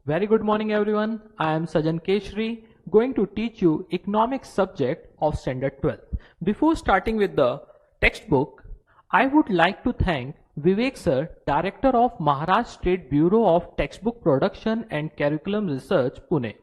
Very good morning everyone. I am Sajan Keshri going to teach you economics subject of standard 12. Before starting with the textbook, I would like to thank Vivek sir, Director of Maharashtra State Bureau of Textbook Production and Curriculum Research, Pune,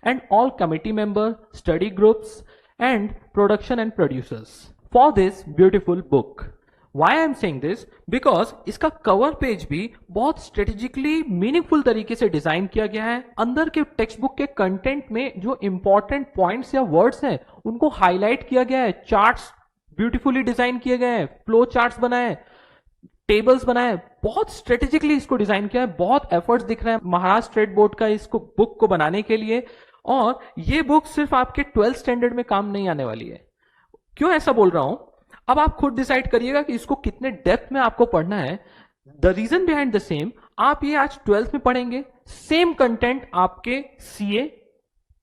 and all committee members, study groups and production and producers for this beautiful book. Why I am saying this? Because इसका cover page भी बहुत strategically meaningful तरीके से design किया गया है. अंदर के टेक्स्ट बुक के कंटेंट में जो इंपॉर्टेंट पॉइंट्स या वर्ड्स हैं उनको हाईलाइट किया गया है. चार्ट्स ब्यूटीफुली डिजाइन किए गए हैं, फ्लो चार्ट्स बनाए, टेबल्स बनाए, बहुत स्ट्रेटेजिकली इसको डिजाइन किया है. बहुत एफर्ट्स दिख रहे हैं महाराष्ट्र स्टेट बोर्ड का इसको बुक को बनाने के लिए. और ये बुक सिर्फ आपके 12th स्टैंडर्ड में काम नहीं आने वाली है. क्यों ऐसा बोल रहा हूं? अब आप खुद डिसाइड करिएगा कि इसको कितने डेप्थ में आपको पढ़ना है. The reason behind the same, आप ये आज 12th में पढ़ेंगे. सेम कंटेंट आपके CA,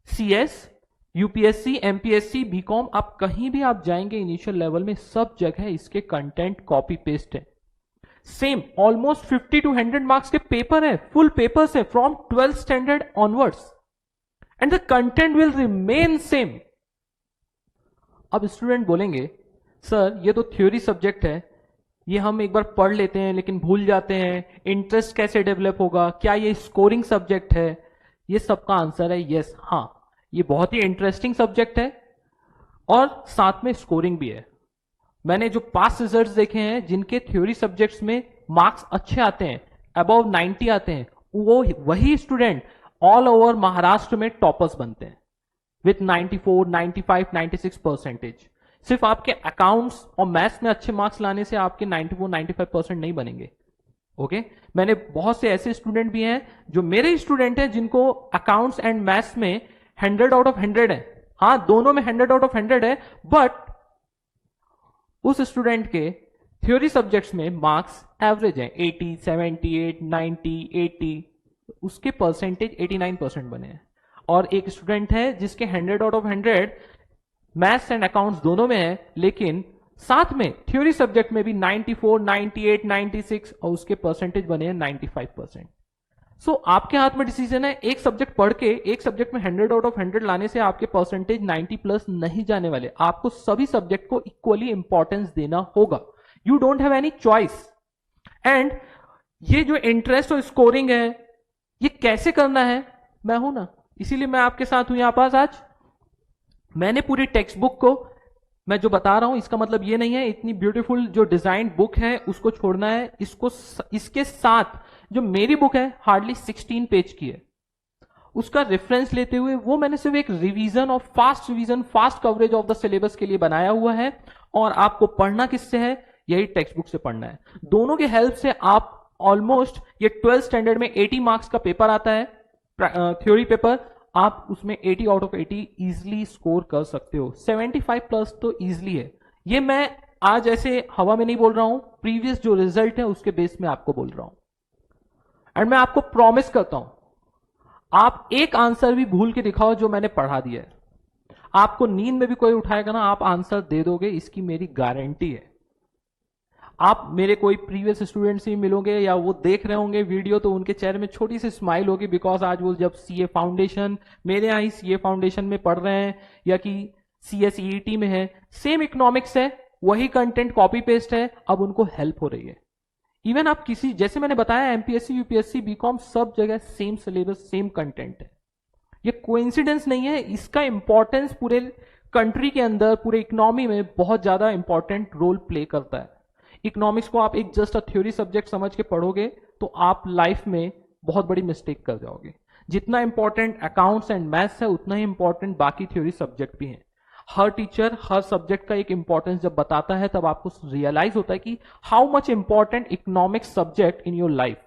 CS, UPSC, MPSC, BCom, आप कहीं भी आप जाएंगे इनिशियल लेवल में सब जगह इसके कंटेंट कॉपी पेस्ट है. सेम ऑलमोस्ट 50 to 100 मार्क्स के पेपर है, फुल पेपर्स है from 12th standard onwards, and the content will remain same. अब स्टूडेंट बोलेंगे सर ये तो थ्योरी सब्जेक्ट है, ये हम एक बार पढ़ लेते हैं लेकिन भूल जाते हैं, इंटरेस्ट कैसे डेवलप होगा, क्या ये स्कोरिंग सब्जेक्ट है? ये सबका आंसर है यस, हाँ, ये बहुत ही इंटरेस्टिंग सब्जेक्ट है और साथ में स्कोरिंग भी है. मैंने जो पास्ट रिजल्ट्स देखे हैं जिनके थ्योरी सब्जेक्ट्स में मार्क्स अच्छे आते हैं, अबव 90 आते हैं, वो वही स्टूडेंट ऑल ओवर महाराष्ट्र में टॉपर्स बनते हैं विथ 94, 95, 96%. सिर्फ आपके अकाउंट्स और मैथ्स में अच्छे मार्क्स लाने से आपके 94, 95% नहीं बनेंगे. ओके, मैंने बहुत से ऐसे स्टूडेंट भी हैं जो मेरे स्टूडेंट हैं जिनको अकाउंट्स एंड मैथ्स में 100 out of 100 है. हाँ, दोनों में 100 out of 100 है, बट उस स्टूडेंट के थ्योरी सब्जेक्ट्स में मार्क्स एवरेज है 80, 78, 90, 80, उसके परसेंटेज 89% बने हैं. और एक स्टूडेंट है जिसके 100 out of 100 maths and accounts दोनों में है, लेकिन साथ में थ्योरी सब्जेक्ट में भी 94, 98, 96 और उसके परसेंटेज बने हैं 95%. सो आपके हाथ में डिसीजन है. एक सब्जेक्ट पढ़ के एक सब्जेक्ट में 100 out of 100 लाने से आपके परसेंटेज 90+ नहीं जाने वाले. आपको सभी सब्जेक्ट को इक्वली इंपॉर्टेंस देना होगा. You don't have any choice. And ये जो इंटरेस्ट और स्कोरिंग है ये कैसे करना है, मैं हूं ना, इसीलिए मैं आपके साथ हूं यहां पास आज. मैंने पूरी टेक्स्ट बुक को, मैं जो बता रहा हूं इसका मतलब ये नहीं है इतनी ब्यूटीफुल जो डिजाइन बुक है उसको छोड़ना है. इसके साथ जो मेरी बुक है हार्डली 16 पेज की है, उसका रेफरेंस लेते हुए वो मैंने सिर्फ एक रिवीजन और fast coverage of the syllabus के लिए बनाया हुआ है. और आपको पढ़ना किससे है? यही टेक्स्ट बुक से पढ़ना है. दोनों के हेल्प से आप ऑलमोस्ट ये 12th स्टैंडर्ड में 80 मार्क्स का पेपर आता है, थ्योरी पेपर, आप उसमें 80 out of 80 इजिली स्कोर कर सकते हो. 75+ तो इजिली है. ये मैं आज ऐसे हवा में नहीं बोल रहा हूं, प्रीवियस जो रिजल्ट है उसके बेस में आपको बोल रहा हूं. एंड मैं आपको प्रॉमिस करता हूं, आप एक आंसर भी भूल के दिखाओ जो मैंने पढ़ा दिया है, आपको नींद में भी कोई उठाएगा ना, आप आंसर दे दोगे, इसकी मेरी गारंटी है. आप मेरे कोई प्रीवियस स्टूडेंट से मिलोगे या वो देख रहे होंगे वीडियो तो उनके चेहरे में छोटी सी स्माइल होगी, बिकॉज आज वो जब सीए फाउंडेशन, मेरे यहाँ ही सीए फाउंडेशन में पढ़ रहे हैं या कि सीएसईटी में है, सेम इकोनॉमिक्स है, वही कंटेंट कॉपी पेस्ट है, अब उनको हेल्प हो रही है. इवन आप किसी, जैसे मैंने बताया एमपीएससी, यूपीएससी, बीकॉम, सब जगह सेम सिलेबस, सेम कंटेंट है. ये कोइंसिडेंस नहीं है, इसका इंपॉर्टेंस पूरे कंट्री के अंदर, पूरे इकोनॉमी में बहुत ज्यादा इंपॉर्टेंट रोल प्ले करता है. इकोनॉमिक्स को आप एक जस्ट अ थ्योरी सब्जेक्ट समझ के पढ़ोगे तो आप लाइफ में बहुत बड़ी मिस्टेक कर जाओगे. जितना इंपॉर्टेंट अकाउंट्स एंड मैथ्स है उतना ही इंपॉर्टेंट बाकी थ्योरी सब्जेक्ट भी हैं. हर टीचर हर सब्जेक्ट का एक इंपॉर्टेंस जब बताता है तब आपको रियलाइज होता है कि how much important economics subject in your life.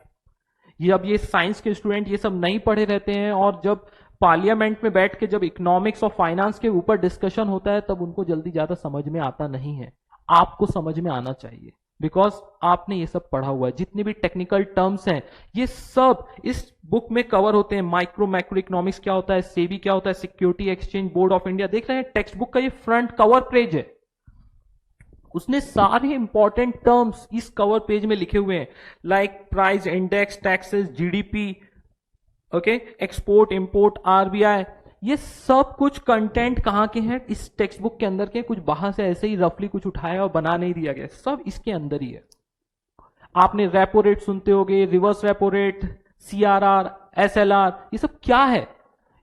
जब ये साइंस के स्टूडेंट ये सब नहीं पढ़े रहते हैं और जब पार्लियामेंट में बैठ के जब इकोनॉमिक्स और फाइनेंस के ऊपर डिस्कशन होता है तब उनको जल्दी ज्यादा समझ में आता नहीं है. आपको समझ में आना चाहिए, बिकॉज आपने ये सब पढ़ा हुआ है. जितने भी टेक्निकल टर्म्स हैं ये सब इस बुक में कवर होते हैं. मैक्रो इकोनॉमिक्स क्या होता है, सेबी क्या होता है, security exchange board of India, देख रहे हैं टेक्स्ट बुक का ये फ्रंट कवर पेज है, उसने सारे इंपॉर्टेंट टर्म्स इस कवर पेज में लिखे हुए हैं, like price index, taxes, GDP, okay, export import, RBI, ये सब कुछ कंटेंट कहां के हैं? इस टेक्स्ट बुक के अंदर के, कुछ बाहर से ऐसे ही रफली कुछ उठाया और बना नहीं दिया गया, सब इसके अंदर ही है। आपने रेपो रेट सुनते होगे, reverse repo rate, CRR, SLR, ये सब क्या है?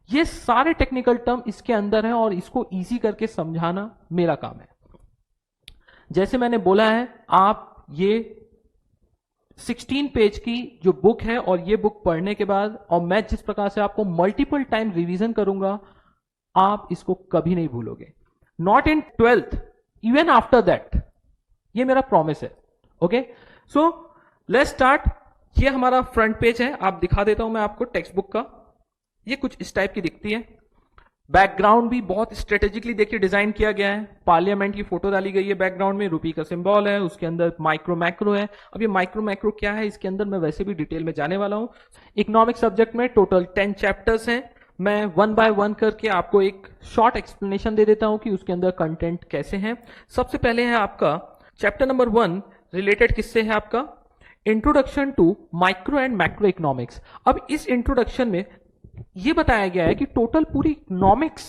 ये सारे टेक्निकल टर्म इसके अंदर है और इसको इजी करके समझाना मेरा काम है। जैसे मैंने बोला है, आप ये 16 पेज की जो बुक है और ये बुक पढ़ने के बाद, और मैं जिस प्रकार से आपको मल्टीपल टाइम रिवीजन करूंगा, आप इसको कभी नहीं भूलोगे। Not in 12th, even after that, ये मेरा प्रॉमिस है। Okay, so let's start. ये हमारा फ्रंट पेज है, आप दिखा देता हूं मैं आपको टेक्स्ट बुक का। ये कुछ इस टाइप की दिखती है। बैकग्राउंड भी बहुत स्ट्रेटेजिकली देखिए डिजाइन किया गया है। पार्लियामेंट की फोटो डाली गई है बैकग्राउंड में, रुपी का सिंबल है, उसके अंदर माइक्रो मैक्रो है। अब ये माइक्रो मैक्रो क्या है, इसके अंदर मैं वैसे भी डिटेल में जाने वाला हूं। इकोनॉमिक सब्जेक्ट में टोटल 10 चैप्टर्स हैं। मैं वन बाय वन करके आपको एक शॉर्ट एक्सप्लेनेशन दे देता हूं कि उसके अंदर कंटेंट कैसे हैं। सबसे पहले है आपका चैप्टर नंबर 1, रिलेटेड किससे है? आपका introduction to micro and macro economics. अब इस इंट्रोडक्शन में ये बताया गया है कि टोटल पूरी इकोनॉमिक्स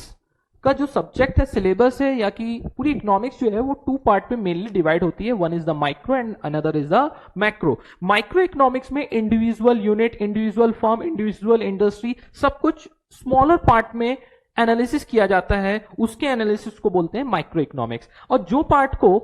का जो सब्जेक्ट है, सिलेबस है, या कि पूरी इकोनॉमिक्स जो है वो 2 पार्ट में मेनली डिवाइड होती है। One is the micro and another is the macro. Micro economics में individual unit, individual firm, individual industry, सब कुछ स्मॉलर पार्ट में एनालिसिस किया जाता है, उसके एनालिसिस को बोलते हैं माइक्रो इकोनॉमिक्स। और जो पार्ट को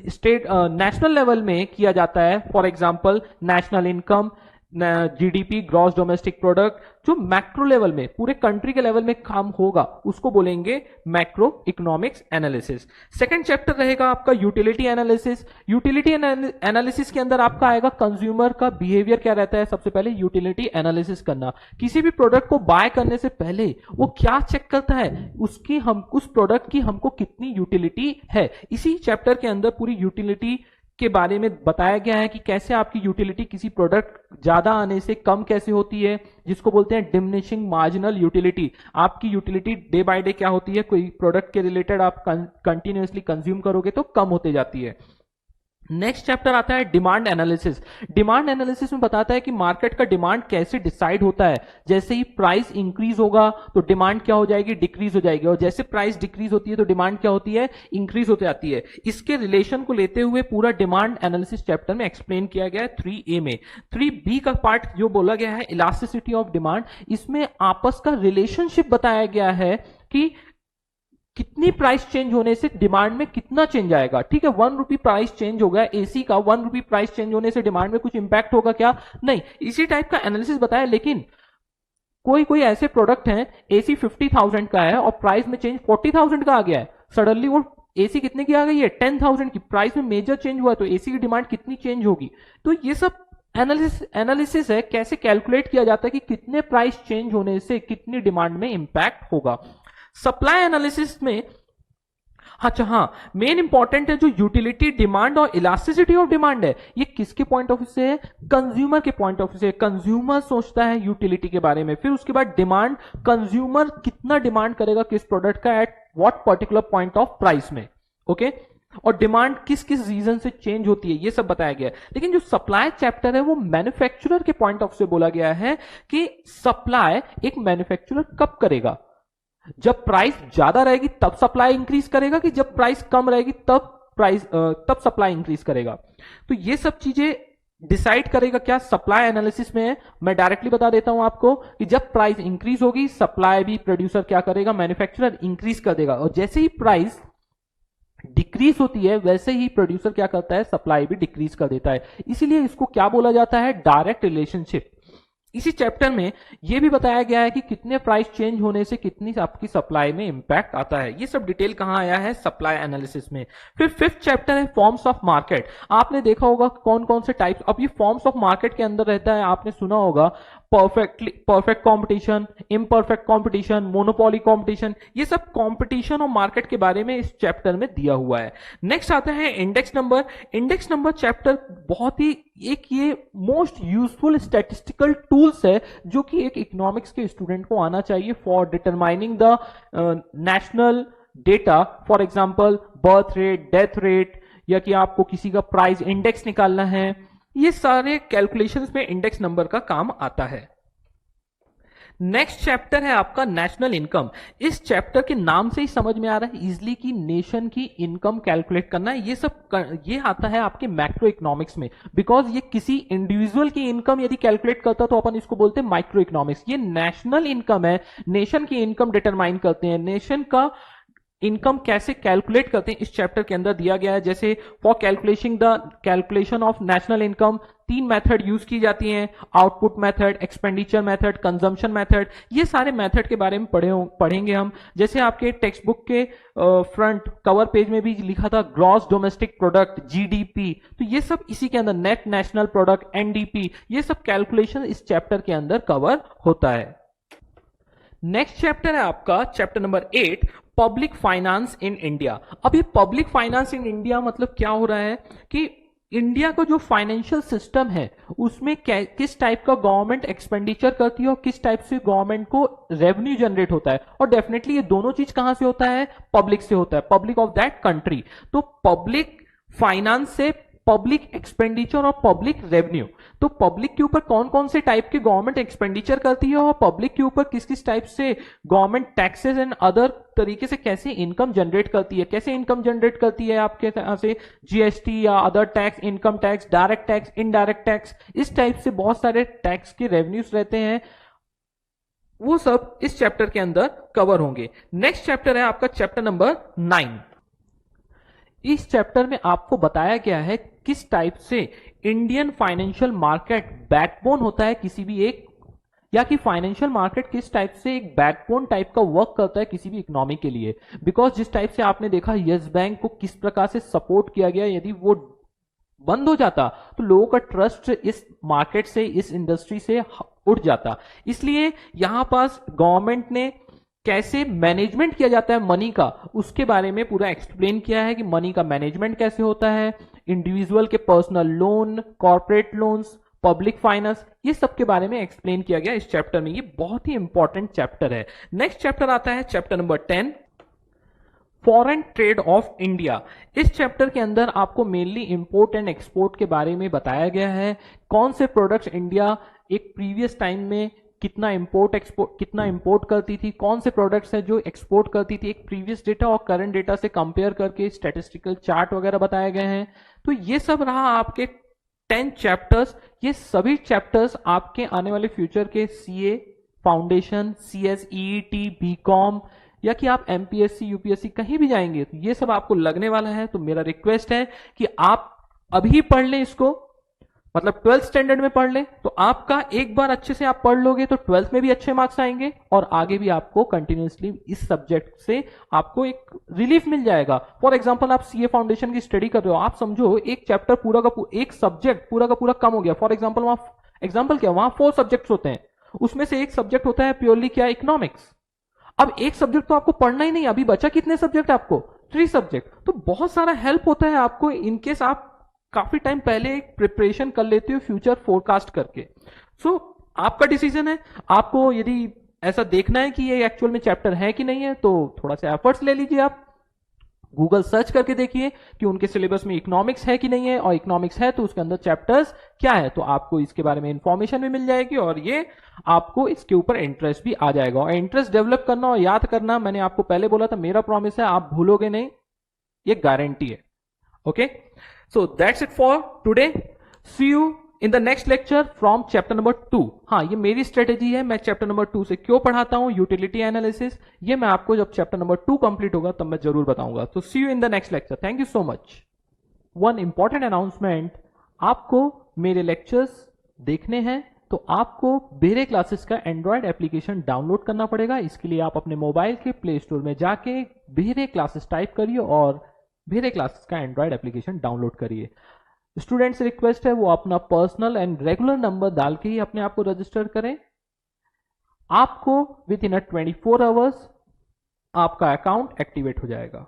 स्टेट नेशनल लेवल में किया जाता है, for example national income, GDP, gross domestic product, जो मैक्रो लेवल में पूरे कंट्री के लेवल में काम होगा, उसको बोलेंगे macro economics analysis. Second chapter रहेगा आपका यूटिलिटी एनालिसिस। यूटिलिटी एनालिसिस के अंदर आपका आएगा कंज्यूमर का बिहेवियर क्या रहता है। सबसे पहले यूटिलिटी एनालिसिस करना, किसी भी प्रोडक्ट को बाय करने से पहले वो क्या चेक करता है, उसकी हम उस प्रोडक्ट की हमको कितनी यूटिलिटी है। इसी चैप्टर के अंदर पूरी यूटिलिटी के बारे में बताया गया है कि कैसे आपकी यूटिलिटी किसी प्रोडक्ट ज्यादा आने से कम कैसे होती है, जिसको बोलते हैं डिमिनिशिंग मार्जिनल यूटिलिटी। आपकी यूटिलिटी डे बाय डे क्या होती है, कोई प्रोडक्ट के रिलेटेड आप कंटिन्यूअसली कंज्यूम करोगे तो कम होते जाती है। नेक्स्ट चैप्टर आता है डिमांड एनालिसिस। डिमांड एनालिसिस में बताता है कि मार्केट का डिमांड कैसे डिसाइड होता है। जैसे ही प्राइस इंक्रीज होगा तो डिमांड क्या हो जाएगी, डिक्रीज हो जाएगी, और जैसे प्राइस डिक्रीज होती है तो डिमांड क्या होती है, इंक्रीज होती जाती है। इसके रिलेशन को लेते हुए पूरा डिमांड एनालिसिस चैप्टर में एक्सप्लेन किया गया है 3A में। 3B का पार्ट जो बोला गया है इलास्टिसिटी ऑफ डिमांड, इसमें आपस का रिलेशनशिप बताया गया है कि कितनी प्राइस चेंज होने से डिमांड में कितना चेंज आएगा। ठीक है, 1 रुपी प्राइस चेंज हो गया एसी का, 1 रुपी प्राइस चेंज होने से डिमांड में कुछ इंपैक्ट होगा क्या? नहीं। इसी टाइप का एनालिसिस बताया। लेकिन कोई कोई ऐसे प्रोडक्ट हैं, एसी 50,000 का है और प्राइस में चेंज 40,000 का आ गया है, सडनली वो एसी कितने की आ गई है, 10,000 की, प्राइस में मेजर चेंज हुआ है, तो एसी की डिमांड कितनी चेंज होगी। तो ये सब एनालिसिस है, कैसे कैलकुलेट किया जाता है कि कितने प्राइस चेंज होने से कितनी डिमांड में इंपैक्ट होगा। सप्लाई एनालिसिस में अच्छा हाँ, मेन इंपॉर्टेंट है जो यूटिलिटी, डिमांड और इलास्टिसिटी ऑफ डिमांड है, ये किसके पॉइंट ऑफ व्यू से है, कंज्यूमर के पॉइंट ऑफ व्यू से। कंज्यूमर सोचता है यूटिलिटी के बारे में, फिर उसके बाद डिमांड, कंज्यूमर कितना डिमांड करेगा किस प्रोडक्ट का at what particular point of price में। ओके, और डिमांड किस किस रीजन से चेंज होती है, ये सब बताया गया है। लेकिन जो सप्लाई चैप्टर है वो मैन्युफैक्चरर के पॉइंट ऑफ से बोला गया है कि सप्लाई एक मैन्युफैक्चरर कब करेगा, जब प्राइस ज्यादा रहेगी तब सप्लाई इंक्रीज करेगा, कि जब प्राइस कम रहेगी तब सप्लाई इंक्रीज करेगा। तो ये सब चीजें डिसाइड करेगा क्या, सप्लाई एनालिसिस में है। मैं डायरेक्टली बता देता हूं आपको कि जब प्राइस इंक्रीज होगी सप्लाई भी प्रोड्यूसर क्या करेगा, मैन्युफैक्चरर इंक्रीज कर देगा, और जैसे ही प्राइस डिक्रीज होती है वैसे ही प्रोड्यूसर क्या करता है, सप्लाई भी डिक्रीज कर देता है। इसीलिए इसको क्या बोला जाता है, डायरेक्ट रिलेशनशिप। इसी चैप्टर में यह भी बताया गया है कि कितने प्राइस चेंज होने से कितनी आपकी सप्लाई में इंपैक्ट आता है। ये सब डिटेल कहां आया है, सप्लाई एनालिसिस में। फिर 5th चैप्टर है फॉर्म्स ऑफ मार्केट। आपने देखा होगा कौन कौन से टाइप्स, अब ये फॉर्म्स ऑफ मार्केट के अंदर रहता है। आपने सुना होगा perfect competition, imperfect competition, monopoly competition, ये सब कंपटीशन और मार्केट के बारे में इस चैप्टर में दिया हुआ है। नेक्स्ट आता है index number. Index number chapter बहुत ही एक ये मोस्ट यूजफुल स्टैटिस्टिकल टूल्स है जो कि एक इकोनॉमिक्स के स्टूडेंट को आना चाहिए for determining the national data, for example birth rate, death rate, या कि आपको किसी का प्राइस इंडेक्स निकालना है। ये सारे कैलकुलेशंस में इंडेक्स नंबर का काम आता है। नेक्स्ट चैप्टर है आपका नेशनल इनकम। इस चैप्टर के नाम से ही समझ में आ रहा है इजिली कि नेशन की इनकम कैलकुलेट करना है। ये आता है आपके मैक्रो इकोनॉमिक्स में, बिकॉज ये किसी इंडिविजुअल की इनकम यदि कैलकुलेट करता तो अपन इसको बोलते हैं माइक्रो इकोनॉमिक्स। ये नेशनल इनकम है, नेशन की इनकम डिटरमाइन करते हैं, नेशन का इनकम कैसे कैलकुलेट करते हैं इस चैप्टर के अंदर दिया गया है। जैसे for calculation of national income 3 method use की जाती हैं, output method, expenditure method, consumption method. ये सारे मेथड के बारे में पढ़ेंगे हम। जैसे आपके टेक्स्ट बुक के फ्रंट कवर पेज में भी लिखा था ग्रॉस डोमेस्टिक प्रोडक्ट, जीडीपी, तो ये सब इसी के अंदर, नेट नेशनल प्रोडक्ट, एनडीपी, ये सब कैलकुलेशन इस चैप्टर के अंदर कवर होता है। नेक्स्ट चैप्टर है आपका chapter number 8, public finance in India. अब ये पब्लिक फाइनेंस इन इंडिया मतलब क्या हो रहा है कि इंडिया का जो फाइनेंशियल सिस्टम है उसमें किस टाइप का गवर्नमेंट एक्सपेंडिचर करती है और किस टाइप से गवर्नमेंट को रेवेन्यू जनरेट होता है। और डेफिनेटली ये दोनों चीज कहां से होता है, पब्लिक से होता है, पब्लिक ऑफ दैट कंट्री। तो पब्लिक फाइनेंस से पब्लिक एक्सपेंडिचर और पब्लिक रेवेन्यू, तो पब्लिक के ऊपर कौन कौन से टाइप के गवर्नमेंट एक्सपेंडिचर करती है और पब्लिक के ऊपर किस किस टाइप से गवर्नमेंट टैक्सेस एंड अदर तरीके से कैसे इनकम जनरेट करती है। कैसे इनकम जनरेट करती है आपके तरह से जीएसटी या other tax, income tax, direct tax, indirect tax, इस टाइप से बहुत सारे टैक्स के रेवेन्यूज रहते हैं, वो सब इस चैप्टर के अंदर कवर होंगे। नेक्स्ट चैप्टर है आपका चैप्टर नंबर 9। इस चैप्टर में आपको बताया गया है किस टाइप से इंडियन फाइनेंशियल मार्केट बैकबोन होता है किसी भी एक, या कि फाइनेंशियल मार्केट किस टाइप से एक बैकबोन टाइप का वर्क करता है किसी भी इकोनॉमी के लिए। बिकॉज जिस टाइप से आपने देखा यस बैंक को किस प्रकार से सपोर्ट किया गया, यदि वो बंद हो जाता तो लोगों का ट्रस्ट इस मार्केट से, इस इंडस्ट्री से उठ जाता। इसलिए यहां पास गवर्नमेंट ने कैसे मैनेजमेंट किया जाता है मनी का, उसके बारे में पूरा एक्सप्लेन किया है कि मनी का मैनेजमेंट कैसे होता है, इंडिविजुअल के personal loan, corporate loans, public finance, ये सब के बारे में एक्सप्लेन किया गया इस चैप्टर में। ये बहुत ही इंपॉर्टेंट चैप्टर है। नेक्स्ट चैप्टर आता है chapter number 10, foreign trade off India. इस चैप्टर के अंदर आपको मेनली इंपोर्ट एंड एक्सपोर्ट के बारे में बताया गया है। कौन से प्रोडक्ट्स इंडिया एक प्रीवियस टाइम में कितना इंपोर्ट करती थी, कौन से प्रोडक्ट्स हैं जो एक्सपोर्ट करती थी, एक प्रीवियस डेटा और करंट डेटा से कंपेयर करके स्टैटिस्टिकल चार्ट वगैरह बताए गए हैं। तो ये सब रहा आपके 10 चैप्टर्स। ये सभी चैप्टर्स आपके आने वाले फ्यूचर के CA foundation, CS, EET, BCom, या कि आप एमपीएससी, यूपीएससी कहीं भी जाएंगे तो ये सब आपको लगने वाला है। तो मेरा रिक्वेस्ट है कि आप अभी पढ़ लें इसको, मतलब 12th स्टैंडर्ड में पढ़ लें, तो आपका एक बार अच्छे से आप पढ़ लोगे तो 12th में भी अच्छे मार्क्स आएंगे और आगे भी आपको कंटिन्यूसली इस सब्जेक्ट से आपको एक रिलीफ मिल जाएगा। फॉर एग्जांपल आप सीए फाउंडेशन की स्टडी कर रहे हो, आप समझो एक चैप्टर पूरा का एक सब्जेक्ट पूरा का पूरा कम हो गया। फॉर एग्जाम्पल वहां 4 सब्जेक्ट्स होते हैं, उसमें से एक सब्जेक्ट होता है प्योरली क्या, इकोनॉमिक्स। अब एक सब्जेक्ट तो आपको पढ़ना ही नहीं, अभी बचा कितने सब्जेक्ट आपको, 3 सब्जेक्ट। तो बहुत सारा हेल्प होता है आपको इनकेस आप काफी टाइम पहले एक प्रिपरेशन कर लेते हो फ्यूचर फोरकास्ट करके। सो आपका डिसीजन है, आपको यदि ऐसा देखना है कि ये एक्चुअल में चैप्टर है कि नहीं है तो थोड़ा सा एफर्ट्स ले लीजिए। आप गूगल सर्च करके देखिए कि उनके सिलेबस में इकोनॉमिक्स है कि नहीं है, और इकोनॉमिक्स है तो उसके अंदर चैप्टर्स क्या है, तो आपको इसके बारे में इंफॉर्मेशन भी मिल जाएगी और ये आपको इसके ऊपर इंटरेस्ट भी आ जाएगा। और इंटरेस्ट डेवलप करना और याद करना, मैंने आपको पहले बोला था, मेरा प्रॉमिस है आप भूलोगे नहीं, ये गारंटी है। Okay, so that's it for today. See you in the next lecture from chapter number 2. हाँ, ये मेरी स्ट्रेटेजी है, मैं चैप्टर नंबर 2 से क्यों पढ़ाता हूं, यूटिलिटी एनालिसिस, ये मैं आपको जब चैप्टर नंबर 2 कंप्लीट होगा तब मैं जरूर बताऊंगा। तो see you in the next lecture, thank you so much. One important announcement, आपको मेरे लेक्चर्स देखने हैं तो आपको बेरे क्लासेस का एंड्रॉयड एप्लीकेशन डाउनलोड करना पड़ेगा। इसके लिए आप अपने मोबाइल के प्ले स्टोर में जाके बेरे क्लासेस टाइप करिए और बेरे क्लासेस का एंड्रॉयड एप्लीकेशन डाउनलोड करिए। स्टूडेंट्स रिक्वेस्ट है वो अपना पर्सनल एंड रेगुलर नंबर डाल के ही अपने आप को रजिस्टर करें। आपको विद इन 24 आवर्स आपका अकाउंट एक्टिवेट हो जाएगा।